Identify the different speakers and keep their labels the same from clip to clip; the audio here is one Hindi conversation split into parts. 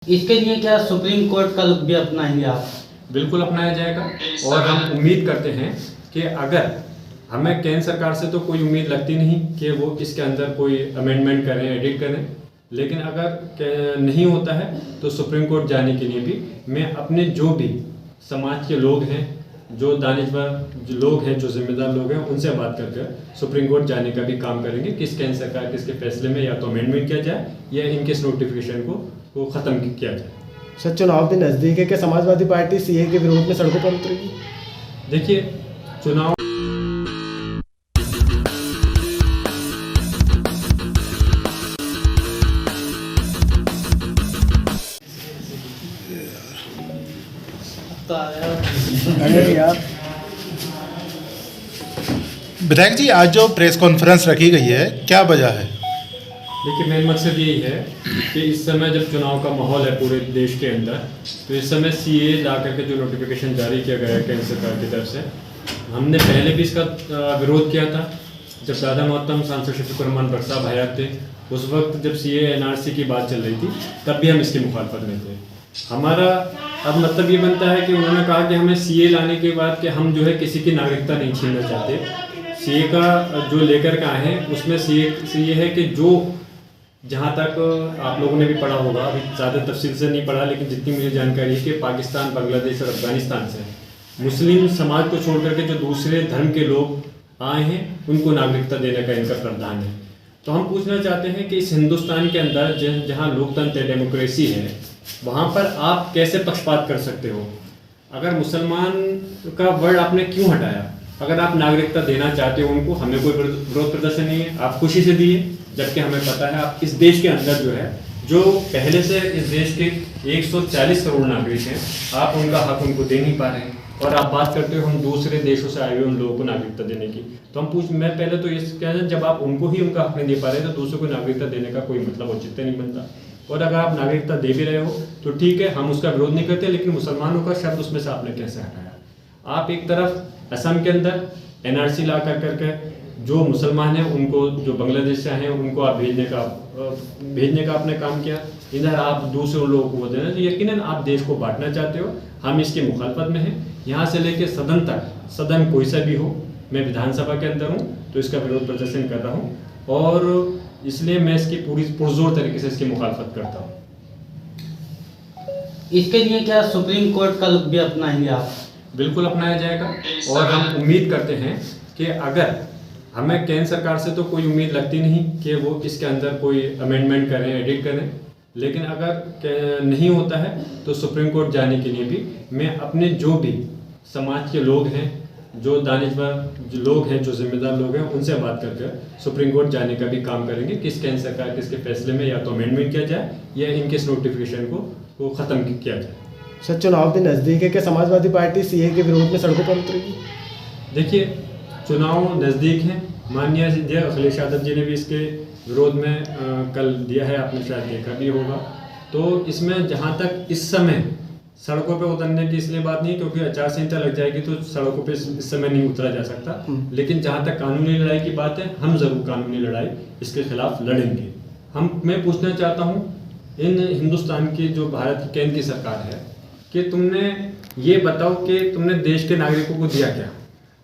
Speaker 1: इसके लिए क्या सुप्रीम कोर्ट का रुख भी अपनाएंगे आप?
Speaker 2: बिल्कुल अपनाया जाएगा और हम उम्मीद करते हैं कि अगर हमें केंद्र सरकार से तो कोई उम्मीद लगती नहीं कि वो इसके अंदर कोई अमेंडमेंट करें, एडिट करें, लेकिन अगर नहीं होता है तो सुप्रीम कोर्ट जाने के लिए भी मैं अपने जो भी समाज के लोग हैं, जो दानिशवर जो लोग हैं, जो जिम्मेदार लोग हैं, उनसे बात करके सुप्रीम कोर्ट जाने का भी काम करेंगे कि केंद्र सरकार के इसके फैसले में या तो अमेंडमेंट किया जाए या इनके इस नोटिफिकेशन को ख़त्म किया जाए।
Speaker 3: सर, चुनाव भी नज़दीक है, क्या समाजवादी पार्टी सीए के विरोध में सड़कों पर उतरेगी?
Speaker 2: देखिए, चुनाव
Speaker 3: अरे यार,
Speaker 4: विधायक जी, आज जो प्रेस कॉन्फ्रेंस रखी गई है, क्या वजह है?
Speaker 2: देखिए, मेन मकसद यही है कि इस समय जब चुनाव का माहौल है पूरे देश के अंदर, तो इस समय सीए ला करके जो नोटिफिकेशन जारी किया गया है केंद्र सरकार की तरफ से, हमने पहले भी इसका विरोध किया था। जब दादा मोहतरम सांसद शफीकुर रहमान भट्ट साहब हयात थे, उस वक्त जब सीए एनआरसी की बात चल रही थी, तब भी हम इसकी मुखालफत में थे। हमारा अब मतलब ये बनता है कि उन्होंने कहा कि हमें सीए लाने के बाद कि हम जो है किसी की नागरिकता नहीं छीनना चाहते। सीए का जो लेकर के आए हैं उसमें सीए है कि जो जहाँ तक आप लोगों ने भी पढ़ा होगा, अभी ज़्यादा तफसील से नहीं पढ़ा, लेकिन जितनी मुझे जानकारी है कि पाकिस्तान, बांग्लादेश और अफगानिस्तान से मुस्लिम समाज को छोड़ करके जो दूसरे धर्म के लोग आए हैं उनको नागरिकता देने का इनका प्रावधान है। तो हम पूछना चाहते हैं कि इस हिंदुस्तान के अंदर जहाँ लोकतंत्र डेमोक्रेसी है, वहाँ पर आप कैसे पक्षपात कर सकते हो? अगर मुसलमान का वर्ड आपने क्यों हटाया? अगर आप नागरिकता देना चाहते हो उनको, हमें कोई विरोध प्रदर्शन नहीं है, आप खुशी से दिए, जबकि हमें पता है आप इस देश के अंदर जो है, जो पहले से इस देश के 140 करोड़ नागरिक हैं, आप उनका हक उनको दे नहीं पा रहे हैं और आप बात करते हो हम दूसरे देशों से आए हुए उन लोगों को नागरिकता देने की। तो मैं पहले तो ये कहना, जब आप उनको ही उनका हक नहीं दे पा रहे तो दूसरों को नागरिकता देने का कोई मतलब औचित्य नहीं बनता। और अगर आप नागरिकता दे भी रहे हो तो ठीक है, हम उसका विरोध नहीं करते, लेकिन मुसलमानों का शब्द उसमें से आपने कैसे हटाया? आप एक तरफ असम के अंदर एनआरसी ला करके जो मुसलमान हैं उनको, जो बांग्लादेश से हैं उनको आप भेजने का आपने काम किया, इधर आप दूसरे लोगों को देना, तो यकीनन आप देश को बांटना चाहते हो। हम इसकी मुखालफत में हैं। यहाँ से लेकर सदन तक, सदन कोई सा भी हो, मैं विधानसभा के अंदर हूँ तो इसका विरोध प्रदर्शन कर रहा हूँ और इसलिए मैं इसकी पूरी पुरजोर तरीके से इसकी मुखालफत करता हूँ।
Speaker 1: इसके लिए क्या सुप्रीम कोर्ट का रुख भी अपनाएंगे आप?
Speaker 2: बिल्कुल अपनाया जाएगा और हम उम्मीद करते हैं कि अगर हमें केंद्र सरकार से तो कोई उम्मीद लगती नहीं कि वो इसके अंदर कोई अमेंडमेंट करें, एडिट करें, लेकिन अगर नहीं होता है तो सुप्रीम कोर्ट जाने के लिए भी मैं अपने जो भी समाज के लोग हैं, जो दानिशवर जो लोग हैं, जो जिम्मेदार लोग हैं, उनसे बात करके सुप्रीम कोर्ट जाने का भी काम करेंगे कि केंद्र सरकार के इसके फैसले में या तो अमेंडमेंट किया जाए या इनके इस नोटिफिकेशन को ख़त्म किया जाए।
Speaker 3: सर, चुनाव भी नज़दीक है, क्या समाजवादी पार्टी सीए के विरोध में सड़कों पर उतरेगी?
Speaker 2: देखिए, चुनाव नज़दीक हैं। माननीय अखिलेश यादव जी ने भी इसके विरोध में कल दिया है, आपने शायद देखा भी होगा। तो इसमें जहाँ तक इस समय सड़कों पे उतरने की इसलिए बात नहीं, क्योंकि आचार संहिता लग जाएगी तो सड़कों पे इस समय नहीं उतरा जा सकता, लेकिन जहाँ तक कानूनी लड़ाई की बात है, हम ज़रूर कानूनी लड़ाई इसके खिलाफ लड़ेंगे। मैं पूछना चाहता हूँ इन हिंदुस्तान की जो भारत की केंद्र की सरकार है कि तुमने ये बताओ कि तुमने देश के नागरिकों को दिया क्या?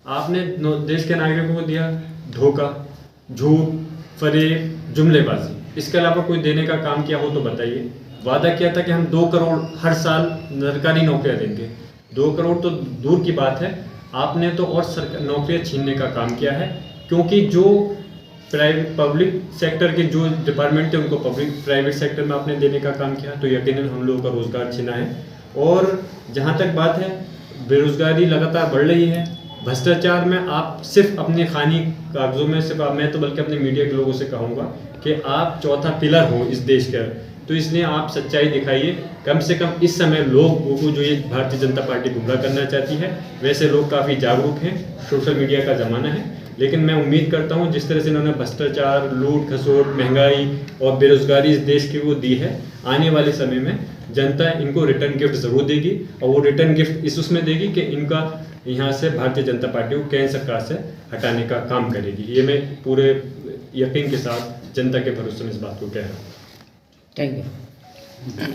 Speaker 2: आपने देश के नागरिकों को दिया धोखा, झूठ, फरेब, जुमलेबाजी। इसके अलावा कोई देने का काम किया हो तो बताइए। वादा किया था कि हम 2 करोड़ हर साल सरकारी नौकरियां देंगे। 2 करोड़ तो दूर की बात है, आपने तो और नौकरियां छीनने का काम किया है, क्योंकि जो पब्लिक सेक्टर के जो डिपार्टमेंट थे उनको प्राइवेट सेक्टर में आपने देने का काम किया, तो यकीनन हम लोगों का रोजगार छीना है। और जहाँ तक बात है, बेरोजगारी लगातार बढ़ रही है, भ्रष्टाचार में आप सिर्फ अपने खानी कागजों में सिर्फ मैं तो बल्कि अपने मीडिया के लोगों से कहूँगा कि आप चौथा पिलर हो इस देश का, तो इसलिए आप सच्चाई दिखाइए। कम से कम इस समय लोगों को जो ये भारतीय जनता पार्टी गुमराह करना चाहती है, वैसे लोग काफ़ी जागरूक हैं, सोशल मीडिया का ज़माना है, लेकिन मैं उम्मीद करता हूँ जिस तरह से इन्होंने भ्रष्टाचार, लूट खसोट, महंगाई और बेरोजगारी इस देश की वो दी है, आने वाले समय में जनता इनको रिटर्न गिफ्ट ज़रूर देगी और वो रिटर्न गिफ्ट उसमें देगी कि इनका यहाँ से भारतीय जनता पार्टी को केंद्र सरकार से हटाने का काम करेगी। ये मैं पूरे यकीन के साथ जनता के भरोसे में इस बात को कह रहा हूँ।
Speaker 1: Thank you.